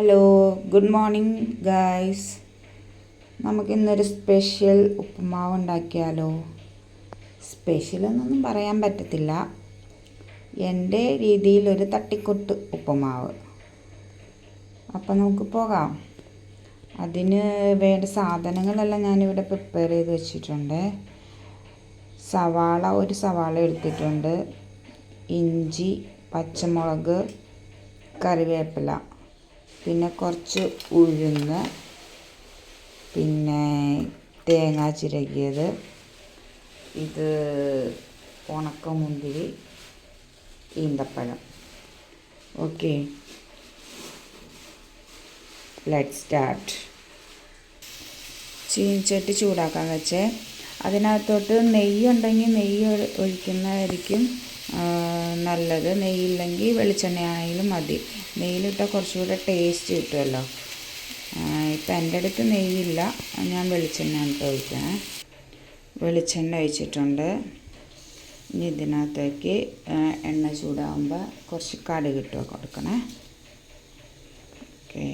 Hello, good morning guys. നമുക്കിന്നൊരു special upma ഉണ്ടാക്കിയാലോ? സ്പെഷ്യലെന്നൊന്നും പറയാൻ പറ്റത്തില്ല, എൻ്റെ രീതിയിലൊരു തട്ടിക്കൂട്ട് ഉപ്പുമാവ്. അപ്പം നമുക്ക് പോകാം. അതിന് വേണ്ട സാധനങ്ങളെല്ലാം ഞാനിവിടെ പ്രിപ്പയർ ചെയ്ത് വെച്ചിട്ടുണ്ട്. ഒരു സവാള എടുത്തിട്ടുണ്ട്, ഇഞ്ചി, പച്ചമുളക്, കറിവേപ്പില, പിന്നെ കുറച്ച് ഉഴുന്ന്, പിന്നെ തേങ്ങ ചിരകിയത്, ഇത് ഉണക്കമുന്തിരി, ഈന്തപ്പഴം. Okay, let's start. ചീനിച്ചട്ടി ചൂടാക്കാൻ വെച്ചേ. അതിനകത്തോട്ട് നെയ്യ് ഉണ്ടെങ്കിൽ നെയ്യ് ഒഴിക്കുന്നതായിരിക്കും നല്ലത്. നെയ്യില്ലെങ്കിൽ വെളിച്ചെണ്ണയാണെങ്കിലും മതി. നെയ്യിലിട്ടാൽ കുറച്ചുകൂടെ ടേസ്റ്റ് കിട്ടുമല്ലോ. ഇപ്പം എൻ്റെ അടുത്ത് നെയ്യില്ല, ഞാൻ വെളിച്ചെണ്ണ ഒഴിക്കണേ. വെളിച്ചെണ്ണ ഒഴിച്ചിട്ടുണ്ട്. ഇനി ഇതിനകത്തേക്ക് എണ്ണ ചൂടാകുമ്പോൾ കുറച്ച് കടുക് ഇട്ട് കൊടുക്കണേ. ഓക്കെ,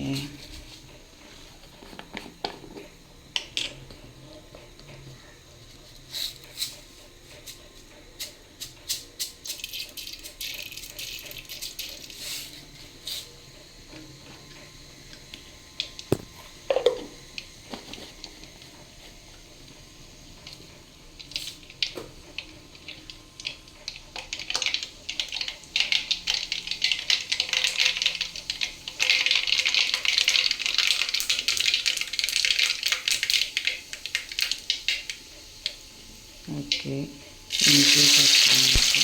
ഓക്കെ, ഇഞ്ചി പച്ചമുളക്,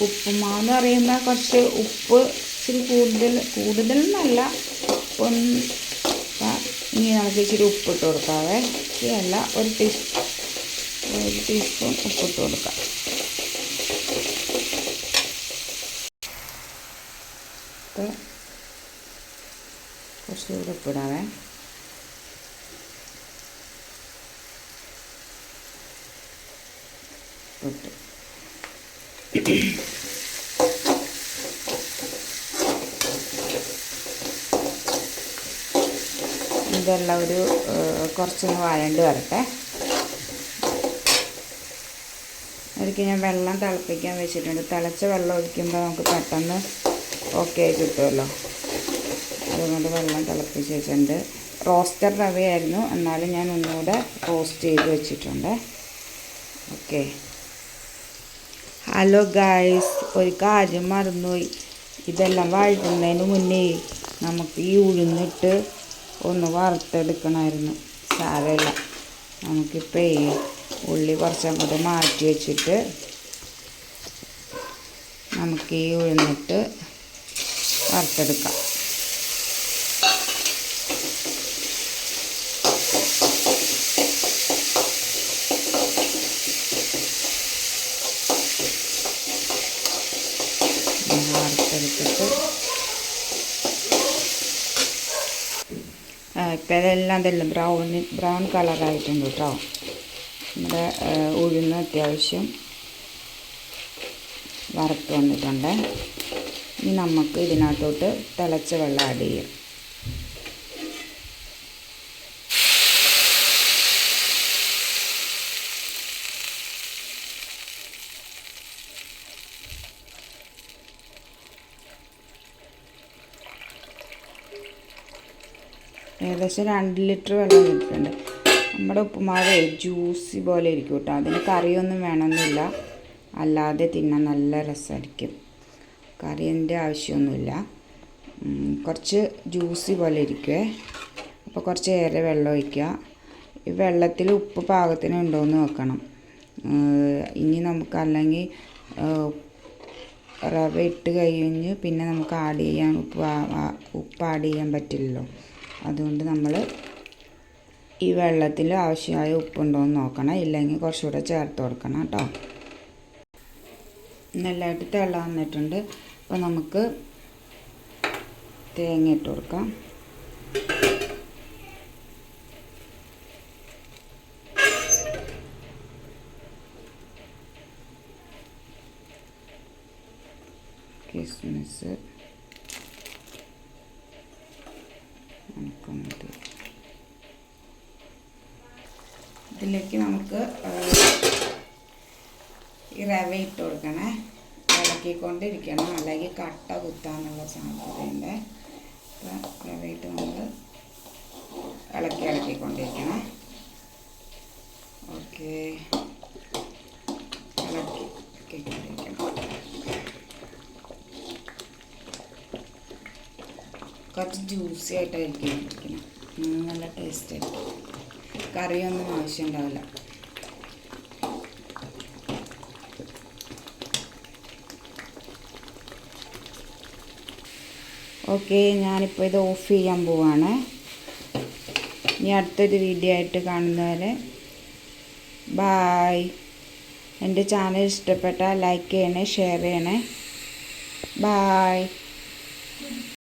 ഉപ്പുമാവ് എന്ന് പറയുമ്പോൾ കുറച്ച് ഉപ്പ് ഇച്ചിരി കൂടുതലൊന്നല്ല. ഇനി നമുക്ക് ഇച്ചിരി ഉപ്പിട്ട് കൊടുക്കാവേ. ഇല്ല, ഒരു ടീസ്പൂൺ ഉപ്പിട്ട് കൊടുക്കാം. കുറച്ചുകൂടി ഉപ്പിടാവേ. ഇട്ട് ഇതെല്ലാം കുറച്ചൊന്ന് വഴണ്ട് വരട്ടെ. അതിലേക്ക് ഞാൻ വെള്ളം തിളപ്പിക്കാൻ വെച്ചിട്ടുണ്ട്. തിളച്ച വെള്ളം ഒഴിക്കുമ്പോൾ നമുക്ക് പെട്ടെന്ന് ഓക്കെ ആയി കിട്ടുമല്ലോ. അതുകൊണ്ട് വെള്ളം തിളപ്പിച്ച് വെച്ചിട്ടുണ്ട്. റോസ്റ്റഡ് റവയായിരുന്നു, എന്നാലും ഞാൻ ഒന്നുകൂടെ റോസ്റ്റ് ചെയ്ത് വെച്ചിട്ടുണ്ട്. ഓക്കെ, ഹലോ ഗായ്സ്, ഒരു കാര്യം മറന്നുപോയി. ഇതെല്ലാം വഴറ്റുന്നതിന് മുന്നേ നമുക്ക് ഈ ഉഴുന്നിട്ട് ഒന്ന് വറുത്തെടുക്കണമായിരുന്നു. സാരമില്ല, നമുക്കിപ്പോൾ ഉള്ളി കുറച്ചങ്ങോട്ട് മാറ്റി വെച്ചിട്ട് നമുക്ക് ഈ ഉഴുന്നിട്ട് വറുത്തെടുക്കാം. വറുത്തെടുത്തിട്ട് ഇപ്പം ഇതെല്ലാം ബ്രൗൺ കളറായിട്ടുണ്ട് കേട്ടോ. നമ്മുടെ ഉഴുന്ന് അത്യാവശ്യം വറുത്ത് വന്നിട്ടുണ്ട്. ഇനി നമുക്ക് ഇതിനകത്തോട്ട് തിളച്ച വെള്ളം ആഡ് ചെയ്യാം. ഏകദേശം 2 ലിറ്റർ വെള്ളം ഇട്ടിട്ടുണ്ട്. നമ്മുടെ ഉപ്പുമാവ് ജ്യൂസി പോലെ ഇരിക്കും കേട്ടോ. അതിന് കറിയൊന്നും വേണമെന്നില്ല, അല്ലാതെ തിന്നാൻ നല്ല രസമായിരിക്കും. കറിൻ്റെ ആവശ്യമൊന്നുമില്ല. കുറച്ച് ജ്യൂസി പോലെ ഇരിക്കുമേ. അപ്പോൾ കുറച്ച് ഏറെ വെള്ളം ഒഴിക്കുക. ഈ വെള്ളത്തിൽ ഉപ്പ് പാകത്തിന് ഉണ്ടോ എന്ന് നോക്കണം. ഇനി നമുക്ക് അല്ലെങ്കിൽ റവ ഇട്ട് കഴിഞ്ഞ് പിന്നെ നമുക്ക് ആഡ് ചെയ്യാൻ ഉപ്പ് ആഡ് ചെയ്യാൻ പറ്റില്ലല്ലോ. അതുകൊണ്ട് നമ്മൾ ഈ വെള്ളത്തിൽ ആവശ്യമായ ഉപ്പുണ്ടോ എന്ന് നോക്കണം, ഇല്ലെങ്കിൽ കുറച്ചുകൂടെ ചേർത്ത് കൊടുക്കണം കേട്ടോ. നല്ലതായിട്ട് തിള വന്നിട്ടുണ്ട്. അപ്പോൾ നമുക്ക് തേങ്ങ ഇട്ട് കൊടുക്കാം. കിസ്മിസ് ഇതിലേക്ക് നമുക്ക് ഈ റവ ഇട്ട് കൊടുക്കണേ. ഇളക്കിക്കൊണ്ടിരിക്കണം, അല്ലെങ്കിൽ കട്ട കുത്താനുള്ള സാധ്യതയുണ്ട്. അപ്പോൾ റവയിട്ട് നമ്മൾ ഇളക്കിക്കൊണ്ടിരിക്കണം. ഓക്കെ, ഇളക്കിക്കൊണ്ടിരിക്കണം. കുറച്ച് ജ്യൂസി ആയിട്ടായിരിക്കും ഇരിക്കണം, നല്ല ടേസ്റ്റ് ആയിരിക്കും. കറിയൊന്നും ആവശ്യമുണ്ടാവില്ല. ഓക്കെ, ഞാനിപ്പോൾ ഇത് ഓഫ് ചെയ്യാൻ പോവാണ്. ഇനി അടുത്തൊരു വീഡിയോ ആയിട്ട് കാണുന്നവരെ ബായ്. എൻ്റെ ചാനൽ ഇഷ്ടപ്പെട്ടാൽ ലൈക്ക് ചെയ്യണേ, ഷെയർ ചെയ്യണേ. ബായ്.